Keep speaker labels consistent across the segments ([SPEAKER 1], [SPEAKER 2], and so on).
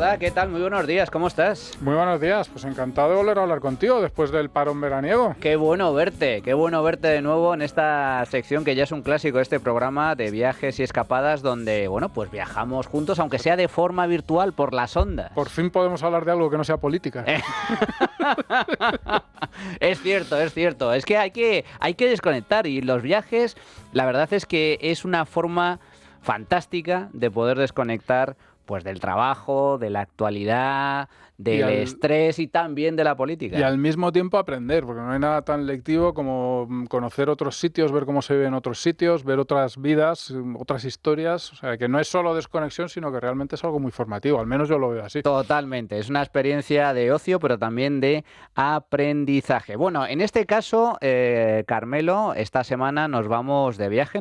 [SPEAKER 1] Hola, ¿qué tal? Muy buenos días, ¿cómo estás?
[SPEAKER 2] Muy buenos días, pues encantado de volver a hablar contigo después del parón veraniego.
[SPEAKER 1] Qué bueno verte de nuevo en esta sección que ya es un clásico de este programa de viajes y escapadas donde, bueno, pues viajamos juntos, aunque sea de forma virtual por las ondas.
[SPEAKER 2] Por fin podemos hablar de algo que no sea política.
[SPEAKER 1] Es cierto, es cierto. Es que hay que desconectar y los viajes, la verdad es que es una forma fantástica de poder desconectar pues del trabajo, de la actualidad, del estrés y también de la política.
[SPEAKER 2] Y al mismo tiempo aprender, porque no hay nada tan lectivo como conocer otros sitios, ver cómo se vive en otros sitios, ver otras vidas, otras historias. O sea, que no es solo desconexión, sino que realmente es algo muy formativo. Al menos yo lo veo así.
[SPEAKER 1] Totalmente. Es una experiencia de ocio, pero también de aprendizaje. Bueno, en este caso, Carmelo, esta semana nos vamos de viaje.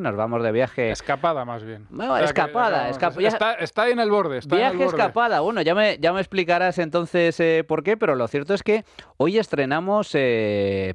[SPEAKER 2] Escapada, más bien.
[SPEAKER 1] Bueno, escapada.
[SPEAKER 2] Está ahí en el borde.
[SPEAKER 1] Viaje escapada. Bueno, ya me explicarás entonces por qué, pero lo cierto es que hoy estrenamos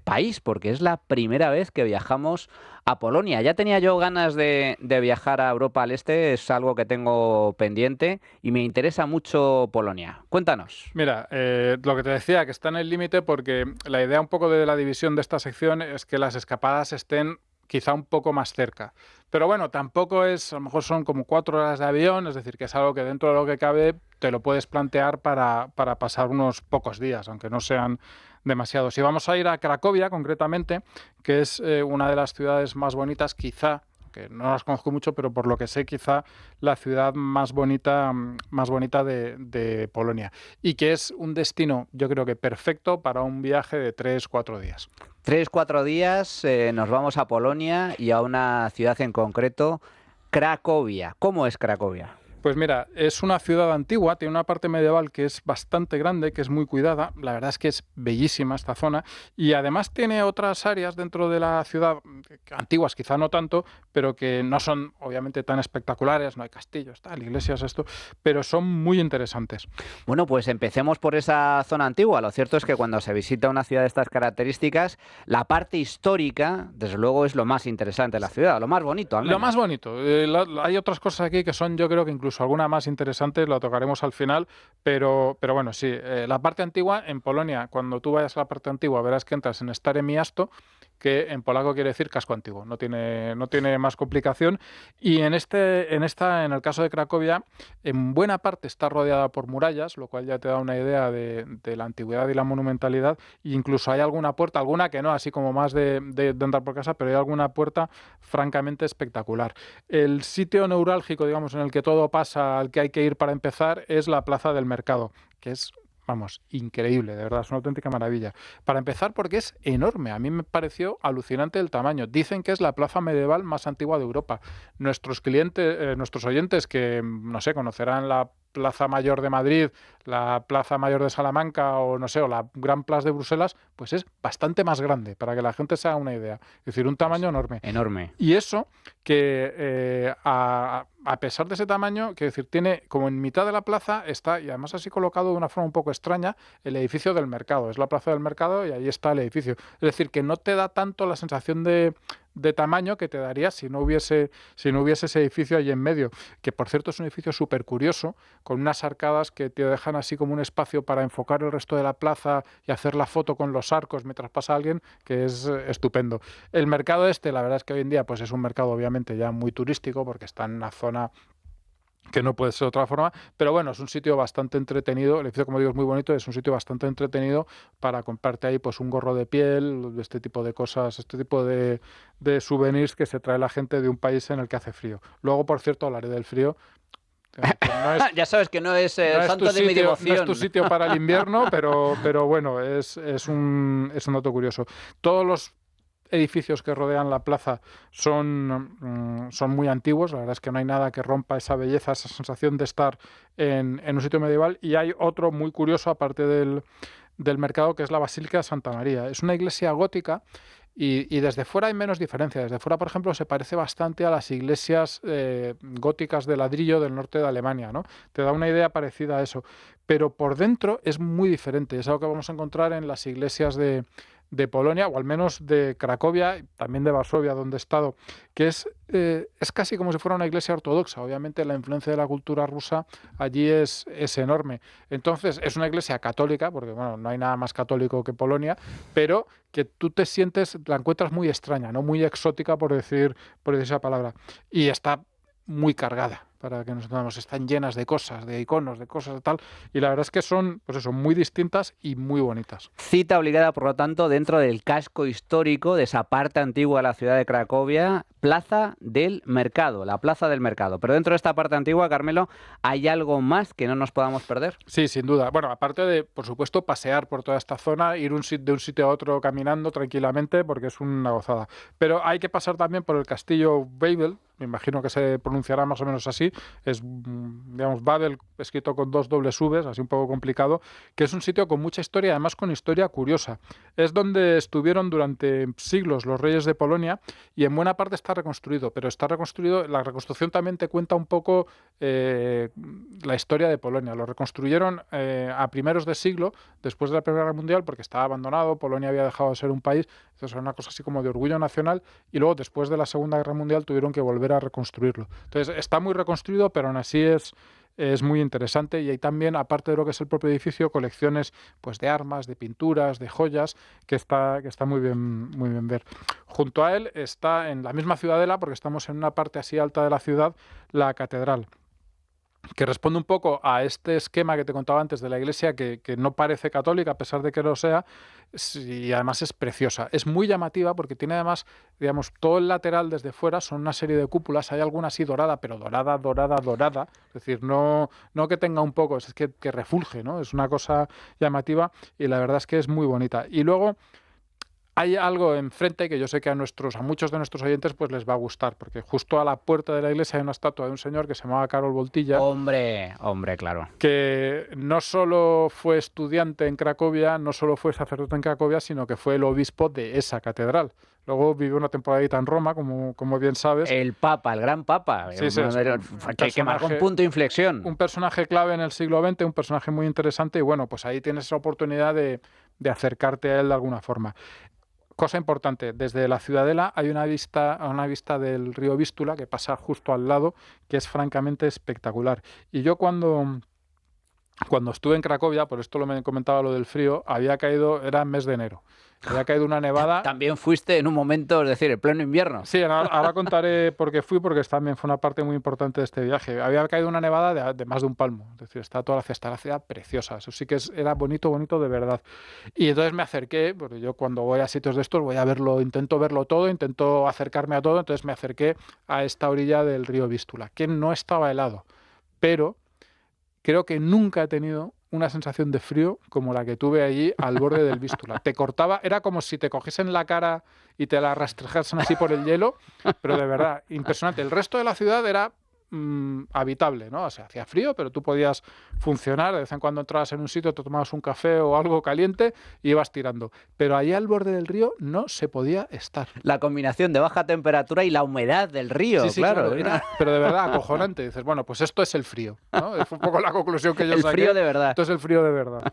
[SPEAKER 1] país, porque es la primera vez que viajamos a Polonia. Ya tenía yo ganas de viajar a Europa al Este, es algo que tengo pendiente y me interesa mucho Polonia. Cuéntanos.
[SPEAKER 2] Mira, lo que te decía, que está en el límite porque la idea un poco de la división de esta sección es que las escapadas estén quizá un poco más cerca. Pero bueno, tampoco es, a lo mejor son como 4 horas de avión, es decir, que es algo que dentro de lo que cabe te lo puedes plantear para pasar unos pocos días, aunque no sean demasiados. Y vamos a ir a Cracovia, concretamente, que es una de las ciudades más bonitas, quizá, que no las conozco mucho, pero por lo que sé, quizá la ciudad más bonita de Polonia. Y que es un destino, yo creo que perfecto para un viaje de 3-4 días.
[SPEAKER 1] 3-4 días nos vamos a Polonia y a una ciudad en concreto, Cracovia. ¿Cómo es Cracovia?
[SPEAKER 2] Pues mira, es una ciudad antigua, tiene una parte medieval que es bastante grande, que es muy cuidada. La verdad es que es bellísima esta zona y además tiene otras áreas dentro de la ciudad, antiguas quizá no tanto, pero que no son obviamente tan espectaculares, no hay castillos, tal, iglesias, esto, pero son muy interesantes.
[SPEAKER 1] Bueno, pues empecemos por esa zona antigua. Lo cierto es que cuando se visita una ciudad de estas características, la parte histórica, desde luego, es lo más interesante de la ciudad, lo más bonito, al menos.
[SPEAKER 2] Lo más bonito. Hay otras cosas aquí que son, yo creo que incluso alguna más interesante, lo tocaremos al final, pero bueno, sí. La parte antigua, en Polonia, cuando tú vayas a la parte antigua, verás que entras en Stare Miasto, que en polaco quiere decir casco antiguo, no tiene más complicación. Y en el caso de Cracovia, en buena parte está rodeada por murallas, lo cual ya te da una idea de la antigüedad y la monumentalidad. E incluso hay alguna puerta, alguna que no, así como más de andar por casa, pero hay alguna puerta francamente espectacular. El sitio neurálgico, digamos, en el que todo pasa, al que hay que ir para empezar, es la Plaza del Mercado, que es, vamos, increíble, de verdad, es una auténtica maravilla. Para empezar, porque es enorme, a mí me pareció alucinante el tamaño. Dicen que es la plaza medieval más antigua de Europa. Nuestros oyentes que, no sé, conocerán la Plaza Mayor de Madrid, la Plaza Mayor de Salamanca o no sé, o la Gran Plaza de Bruselas, pues es bastante más grande, para que la gente se haga una idea. Es decir, un tamaño enorme.
[SPEAKER 1] Enorme.
[SPEAKER 2] Y eso que a pesar de ese tamaño, quiero decir, tiene como en mitad de la plaza está, y además así colocado de una forma un poco extraña, el edificio del mercado. Es la plaza del mercado y ahí está el edificio. Es decir, que no te da tanto la sensación de tamaño que te daría si no hubiese ese edificio ahí en medio, que por cierto es un edificio súper curioso, con unas arcadas que te dejan así como un espacio para enfocar el resto de la plaza y hacer la foto con los arcos mientras pasa alguien, que es estupendo. El mercado la verdad es que hoy en día pues es un mercado obviamente ya muy turístico porque está en una zona que no puede ser de otra forma, pero bueno, es un sitio bastante entretenido, el edificio, como digo, es muy bonito, es un sitio bastante entretenido para comprarte ahí pues un gorro de piel, este tipo de cosas, este tipo de souvenirs que se trae la gente de un país en el que hace frío. Luego, por cierto, hablaré del frío.
[SPEAKER 1] Ya sabes que no es santo de mi devoción.
[SPEAKER 2] No es tu sitio para el invierno, pero bueno, es un dato curioso. Todos los edificios que rodean la plaza son muy antiguos, la verdad es que no hay nada que rompa esa belleza, esa sensación de estar en un sitio medieval, y hay otro muy curioso aparte del mercado, que es la Basílica de Santa María. Es una iglesia gótica y desde fuera hay menos diferencia. Desde fuera, por ejemplo, se parece bastante a las iglesias góticas de ladrillo del norte de Alemania, ¿no? Te da una idea parecida a eso. Pero por dentro es muy diferente. Es algo que vamos a encontrar en las iglesias de de Polonia, o al menos de Cracovia, también de Varsovia, donde he estado, que es casi como si fuera una iglesia ortodoxa. Obviamente la influencia de la cultura rusa allí es enorme. Entonces es una iglesia católica, porque bueno, no hay nada más católico que Polonia, pero que tú te sientes, la encuentras muy extraña, no muy exótica, por decir esa palabra. Y está muy cargada, para que nos entendamos, están llenas de cosas, de iconos, de cosas de tal, y la verdad es que son, pues eso, muy distintas y muy bonitas.
[SPEAKER 1] Cita obligada, por lo tanto, dentro del casco histórico de esa parte antigua de la ciudad de Cracovia, Plaza del Mercado, la Plaza del Mercado. Pero dentro de esta parte antigua, Carmelo, ¿hay algo más que no nos podamos perder?
[SPEAKER 2] Sí, sin duda. Bueno, aparte de, por supuesto, pasear por toda esta zona, ir de un sitio a otro caminando tranquilamente, porque es una gozada. Pero hay que pasar también por el castillo Babel, me imagino que se pronunciará más o menos así, es, digamos, Babel escrito con 2 dobles Vs, así un poco complicado, que es un sitio con mucha historia, además con historia curiosa. Es donde estuvieron durante siglos los reyes de Polonia y en buena parte está reconstruido, pero está reconstruido, la reconstrucción también te cuenta un poco la historia de Polonia. Lo reconstruyeron a primeros de siglo, después de la Primera Guerra Mundial, porque estaba abandonado, Polonia había dejado de ser un país, entonces era una cosa así como de orgullo nacional, y luego después de la Segunda Guerra Mundial tuvieron que volver a reconstruirlo. Entonces está muy reconstruido, pero aún así es muy interesante, y hay también, aparte de lo que es el propio edificio, colecciones pues de armas, de pinturas, de joyas, que está muy bien ver. Junto a él está, en la misma ciudadela, porque estamos en una parte así alta de la ciudad, la catedral, que responde un poco a este esquema que te contaba antes de la iglesia, que no parece católica a pesar de que lo sea, y además es preciosa. Es muy llamativa porque tiene además, digamos, todo el lateral desde fuera son una serie de cúpulas, hay alguna así dorada, pero dorada, es decir, no que tenga un poco, es que refulge, ¿no? Es una cosa llamativa y la verdad es que es muy bonita. Y luego hay algo enfrente que yo sé que a muchos de nuestros oyentes pues les va a gustar, porque justo a la puerta de la iglesia hay una estatua de un señor que se llamaba Karol Wojtyła.
[SPEAKER 1] Hombre, claro.
[SPEAKER 2] Que no solo fue estudiante en Cracovia, no solo fue sacerdote en Cracovia, sino que fue el obispo de esa catedral. Luego vivió una temporadita en Roma, como bien sabes.
[SPEAKER 1] El Papa, el gran Papa,
[SPEAKER 2] Sí,
[SPEAKER 1] que marcó un punto de inflexión.
[SPEAKER 2] Un personaje clave en el siglo XX, un personaje muy interesante, y bueno, pues ahí tienes esa oportunidad de acercarte a él de alguna forma. Cosa importante, desde la ciudadela hay una vista del río Vístula que pasa justo al lado, que es francamente espectacular. Y yo cuando estuve en Cracovia, por esto me comentaba lo del frío, era mes de enero, había caído una nevada.
[SPEAKER 1] También fuiste en un momento, es decir, en pleno invierno.
[SPEAKER 2] Sí, ahora contaré por qué fui, porque también fue una parte muy importante de este viaje. Había caído una nevada de más de un palmo, es decir, está la ciudad preciosa, eso sí que era bonito de verdad. Y entonces me acerqué, porque yo cuando voy a sitios de estos voy a verlo, intento verlo todo, intento acercarme a todo, entonces me acerqué a esta orilla del río Vístula, que no estaba helado, pero creo que nunca he tenido una sensación de frío como la que tuve allí al borde del Vístula. Te cortaba, era como si te cogiesen la cara y te la rastrejasen así por el hielo, pero de verdad, impresionante. El resto de la ciudad era habitable, ¿no? O sea, hacía frío, pero tú podías funcionar, de vez en cuando entrabas en un sitio, te tomabas un café o algo caliente y ibas tirando. Pero allá al borde del río no se podía estar.
[SPEAKER 1] La combinación de baja temperatura y la humedad del río,
[SPEAKER 2] sí, claro. Pero de verdad, acojonante. Dices, bueno, pues esto es el frío, ¿no? Es un poco la conclusión que yo saqué.
[SPEAKER 1] El frío de verdad.
[SPEAKER 2] Esto es el frío de verdad.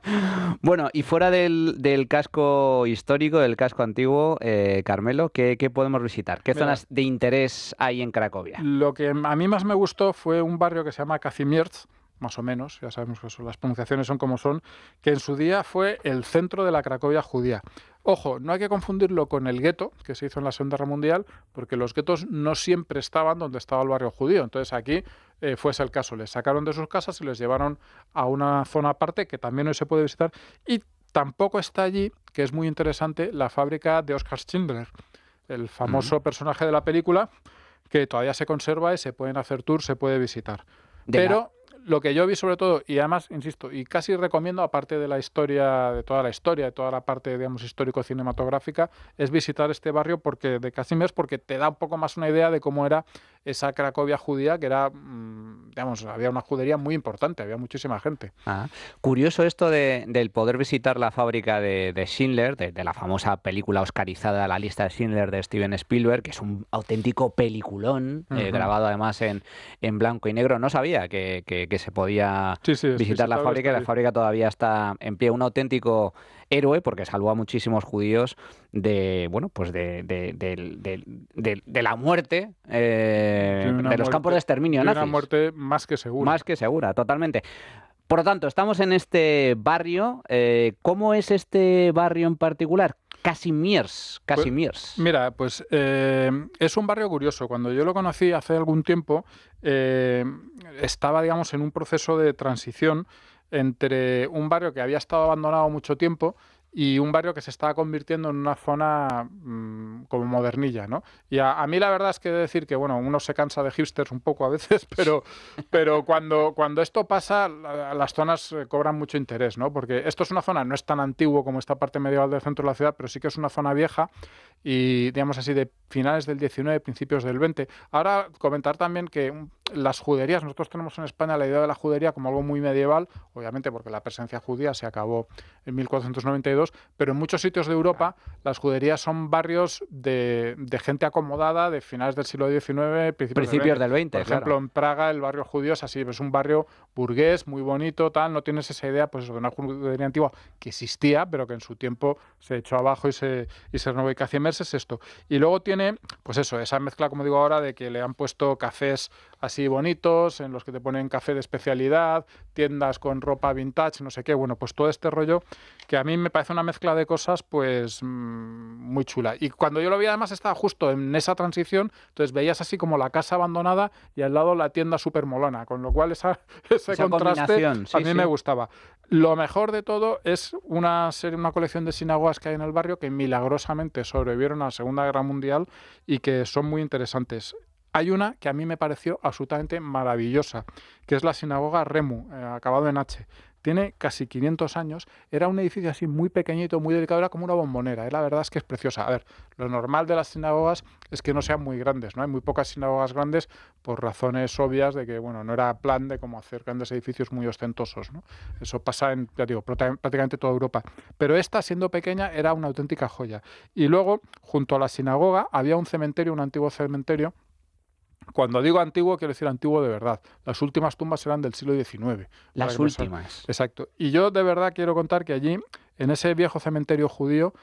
[SPEAKER 1] Bueno, y fuera del casco histórico, del casco antiguo, Carmelo, ¿qué podemos visitar? ¿Qué zonas de interés hay en Cracovia?
[SPEAKER 2] Lo que a mí más me gustó fue un barrio que se llama Kazimierz, más o menos, ya sabemos que las pronunciaciones son como son, que en su día fue el centro de la Cracovia judía. Ojo, no hay que confundirlo con el gueto, que se hizo en la Segunda Guerra Mundial, porque los guetos no siempre estaban donde estaba el barrio judío. Entonces aquí fue ese el caso. Les sacaron de sus casas y les llevaron a una zona aparte que también hoy se puede visitar. Y tampoco está allí, que es muy interesante, la fábrica de Oskar Schindler, el famoso personaje de la película, que todavía se conserva y se pueden hacer tours, se puede visitar. Pero lo que yo vi sobre todo, y además, insisto, y casi recomiendo, aparte de la historia, de toda la parte, digamos, histórico-cinematográfica, es visitar este barrio de Kazimierz, porque te da un poco más una idea de cómo era esa Cracovia judía, que era, digamos, había una judería muy importante, había muchísima gente.
[SPEAKER 1] Curioso esto del poder visitar la fábrica de Schindler, de la famosa película oscarizada, La lista de Schindler de Steven Spielberg, que es un auténtico peliculón, grabado además en blanco y negro. No sabía que se podía visitar la fábrica, y la fábrica todavía está en pie. Un auténtico héroe porque salvó a muchísimos judíos de, bueno, pues de la muerte, de los campos de exterminio
[SPEAKER 2] de una
[SPEAKER 1] nazis.
[SPEAKER 2] muerte más que segura.
[SPEAKER 1] Más que segura, totalmente. Por lo tanto, estamos en este barrio. ¿Cómo es este barrio en particular? Kazimierz.
[SPEAKER 2] Mira, pues es un barrio curioso. Cuando yo lo conocí hace algún tiempo, estaba, digamos, en un proceso de transición entre un barrio que había estado abandonado mucho tiempo y un barrio que se estaba convirtiendo en una zona como modernilla, ¿no? Y a mí la verdad es que he de decir que, bueno, uno se cansa de hipsters un poco a veces, pero cuando esto pasa, las zonas cobran mucho interés, ¿no? Porque esto es una zona, no es tan antiguo como esta parte medieval del centro de la ciudad, pero sí que es una zona vieja y, digamos así, de finales del 19, principios del 20. Ahora, comentar también que las juderías, nosotros tenemos en España la idea de la judería como algo muy medieval, obviamente porque la presencia judía se acabó en 1492, pero en muchos sitios de Europa las juderías son barrios de gente acomodada de finales del siglo XIX,
[SPEAKER 1] Principios del 20,
[SPEAKER 2] Por ejemplo,
[SPEAKER 1] claro.
[SPEAKER 2] en Praga el barrio judío es así, es un barrio burgués, muy bonito, tal, no tienes esa idea pues de una judería antigua que existía, pero que en su tiempo se echó abajo y se renovó. Y Kazimierz es esto. Y luego tiene, pues eso, esa mezcla, como digo ahora, de que le han puesto cafés así bonitos, en los que te ponen café de especialidad, tiendas con ropa vintage, no sé qué, bueno, pues todo este rollo que a mí me parece una mezcla de cosas pues muy chula. Y cuando yo lo vi además estaba justo en esa transición, entonces veías así como la casa abandonada y al lado la tienda súper molona, con lo cual ese contraste
[SPEAKER 1] sí,
[SPEAKER 2] a mí me gustaba. Lo mejor de todo es una colección de sinagogas que hay en el barrio que milagrosamente sobrevivieron a la Segunda Guerra Mundial y que son muy interesantes. Hay una que a mí me pareció absolutamente maravillosa, que es la sinagoga Remu, acabado en H. Tiene casi 500 años, era un edificio así muy pequeñito, muy delicado, era como una bombonera, la verdad es que es preciosa. A ver, lo normal de las sinagogas es que no sean muy grandes, ¿no? Hay muy pocas sinagogas grandes por razones obvias de que, bueno, no era plan de como hacer grandes edificios muy ostentosos, ¿no? Eso pasa en, ya digo, prácticamente toda Europa. Pero esta, siendo pequeña, era una auténtica joya. Y luego, junto a la sinagoga, había un cementerio, un antiguo cementerio. Cuando digo antiguo, quiero decir antiguo de verdad. Las últimas tumbas eran del siglo XIX.
[SPEAKER 1] Las últimas.
[SPEAKER 2] Exacto. Y yo de verdad quiero contar que allí, en ese viejo cementerio judío,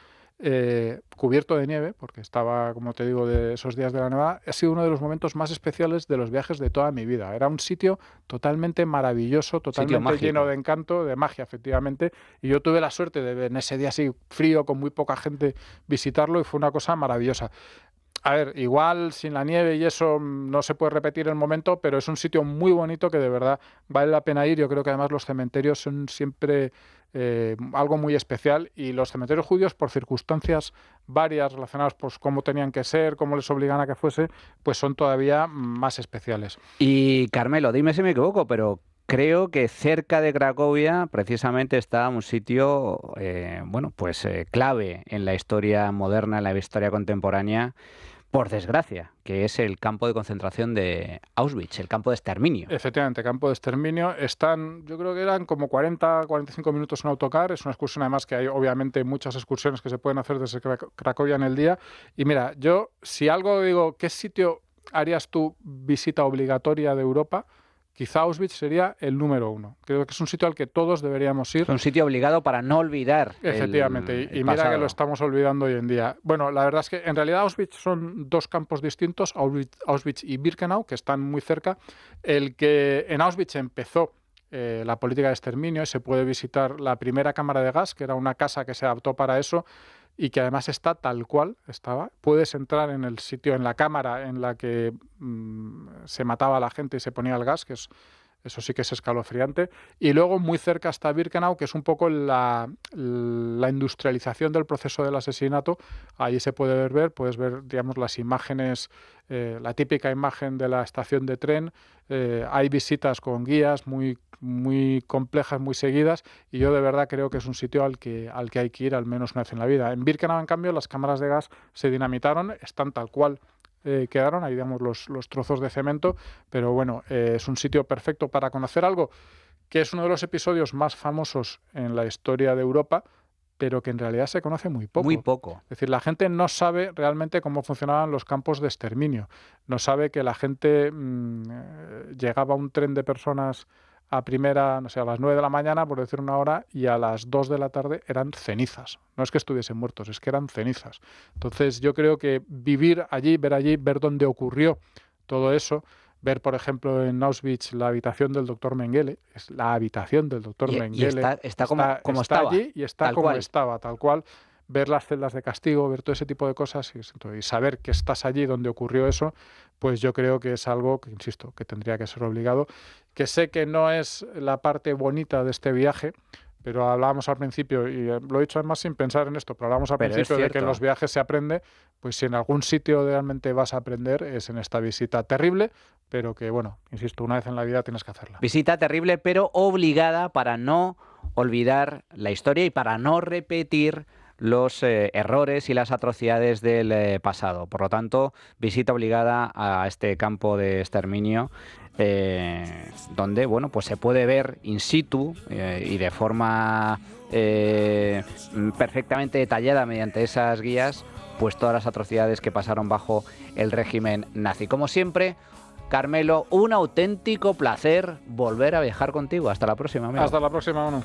[SPEAKER 2] cubierto de nieve, porque estaba, como te digo, de esos días de la nevada, ha sido uno de los momentos más especiales de los viajes de toda mi vida. Era un sitio totalmente maravilloso, totalmente lleno de encanto, de magia, efectivamente. Y yo tuve la suerte de, en ese día así frío, con muy poca gente, visitarlo y fue una cosa maravillosa. A ver, igual sin la nieve y eso no se puede repetir el momento, pero es un sitio muy bonito que de verdad vale la pena ir. Yo creo que además los cementerios son siempre algo muy especial y los cementerios judíos, por circunstancias varias relacionadas pues cómo tenían que ser, cómo les obligan a que fuese, pues son todavía más especiales.
[SPEAKER 1] Y Carmelo, dime si me equivoco, pero creo que cerca de Cracovia precisamente está un sitio, bueno, pues clave en la historia moderna, en la historia contemporánea, por desgracia, que es el campo de concentración de Auschwitz, el campo de exterminio.
[SPEAKER 2] Efectivamente, campo de exterminio. Yo creo que eran como 40-45 minutos en autocar. Es una excursión, además, que hay obviamente muchas excursiones que se pueden hacer desde Cracovia en el día. Y mira, yo, si algo digo, ¿qué sitio harías tú visita obligatoria de Europa? Quizá Auschwitz sería el número 1. Creo que es un sitio al que todos deberíamos ir.
[SPEAKER 1] Es un sitio obligado para no olvidar.
[SPEAKER 2] Efectivamente, y mira que lo estamos olvidando hoy en día. Bueno, la verdad es que en realidad Auschwitz son dos campos distintos, Auschwitz y Birkenau, que están muy cerca. El que en Auschwitz empezó la política de exterminio y se puede visitar la primera cámara de gas, que era una casa que se adaptó para eso y que además está tal cual estaba. Puedes entrar en el sitio, en la cámara en la que se mataba a la gente y se ponía el gas, eso sí que es escalofriante. Y luego muy cerca está Birkenau, que es un poco la industrialización del proceso del asesinato. Ahí se puede puedes ver, digamos, las imágenes, la típica imagen de la estación de tren. Hay visitas con guías muy complejas, muy seguidas, y yo de verdad creo que es un sitio al que hay que ir al menos una vez en la vida. En Birkenau, en cambio, las cámaras de gas se dinamitaron, están tal cual quedaron, ahí digamos los trozos de cemento, pero bueno, es un sitio perfecto para conocer algo que es uno de los episodios más famosos en la historia de Europa, pero que en realidad se conoce muy poco.
[SPEAKER 1] Muy poco.
[SPEAKER 2] Es decir, la gente no sabe realmente cómo funcionaban los campos de exterminio. No sabe que la gente llegaba un tren de personas a primera, no sé, a las 9 de la mañana, por decir una hora, y a las 2 de la tarde eran cenizas. No es que estuviesen muertos, es que eran cenizas. Entonces yo creo que vivir allí, ver dónde ocurrió todo eso, ver, por ejemplo, en Auschwitz la habitación del doctor Mengele, es la habitación del doctor Mengele,
[SPEAKER 1] está como
[SPEAKER 2] está
[SPEAKER 1] estaba,
[SPEAKER 2] allí y está
[SPEAKER 1] tal
[SPEAKER 2] como
[SPEAKER 1] cual.
[SPEAKER 2] estaba, tal cual. Ver las celdas de castigo, ver todo ese tipo de cosas y saber que estás allí donde ocurrió eso, pues yo creo que es algo que, insisto, que tendría que ser obligado, que sé que no es la parte bonita de este viaje, pero hablábamos al principio, y lo he dicho además sin pensar en esto, pero hablábamos al
[SPEAKER 1] Pero es
[SPEAKER 2] principio de que en los
[SPEAKER 1] cierto.
[SPEAKER 2] viajes se aprende, pues si en algún sitio realmente vas a aprender es en esta visita terrible, pero que, bueno, insisto, una vez en la vida tienes que hacerla.
[SPEAKER 1] Visita terrible, pero obligada para no olvidar la historia y para no repetir los errores y las atrocidades del pasado. Por lo tanto, visita obligada a este campo de exterminio, donde bueno, pues se puede ver in situ y de forma perfectamente detallada mediante esas guías, pues todas las atrocidades que pasaron bajo el régimen nazi. Como siempre, Carmelo, un auténtico placer volver a viajar contigo. Hasta la próxima, amigo.
[SPEAKER 2] Hasta la próxima, Manu.